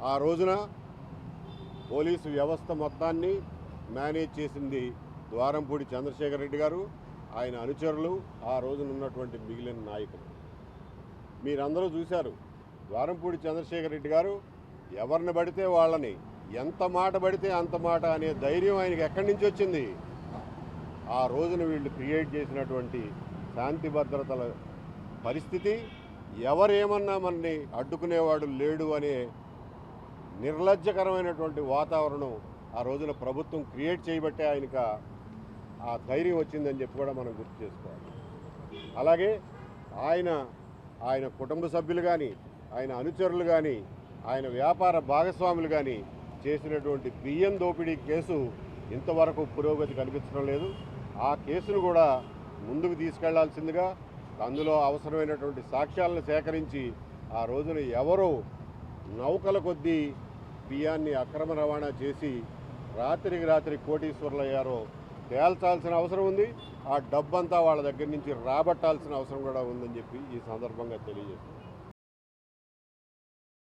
ఆ రోజున పోలీసు వ్యవస్థ మొత్తాన్ని మేనేజ్ చేసింది ద్వారంపూడి చంద్రశేఖర్ రెడ్డి గారు, ఆయన అనుచరులు, ఆ రోజున ఉన్నటువంటి మిగిలిన నాయకులు. మీరందరూ చూశారు, ద్వారంపూడి చంద్రశేఖర్ రెడ్డి గారు ఎవరిని పడితే వాళ్ళని, ఎంత మాట పడితే అంత మాట అనే ధైర్యం ఆయనకి ఎక్కడి నుంచి వచ్చింది? ఆ రోజున వీళ్ళు క్రియేట్ చేసినటువంటి శాంతి భద్రతల పరిస్థితి, ఎవరేమన్నా మనని అడ్డుకునేవాడు లేడు అనే నిర్లజ్జకరమైనటువంటి వాతావరణం ఆ రోజున ప్రభుత్వం క్రియేట్ చేయబట్టే ఆయనకు ఆ ధైర్యం వచ్చిందని చెప్పి కూడా మనం గుర్తు చేసుకోవాలి. అలాగే ఆయన కుటుంబ సభ్యులు కానీ, ఆయన అనుచరులు కానీ, ఆయన వ్యాపార భాగస్వాములు కానీ చేసినటువంటి బియ్యం దోపిడీ కేసు ఇంతవరకు పురోగతి కనిపించడం లేదు. ఆ కేసును కూడా ముందుకు తీసుకెళ్లాల్సిందిగా, అందులో అవసరమైనటువంటి సాక్ష్యాలను సేకరించి ఆ రోజున ఎవరో నౌకల కొద్దీ బియ్యాన్ని అక్రమ రవాణా చేసి రాత్రికి రాత్రి కోటీశ్వరులు అయ్యారో తేల్చాల్సిన అవసరం ఉంది. ఆ డబ్బంతా వాళ్ళ దగ్గర నుంచి రాబట్టాల్సిన అవసరం కూడా ఉందని చెప్పి ఈ సందర్భంగా తెలియజేస్తుంది.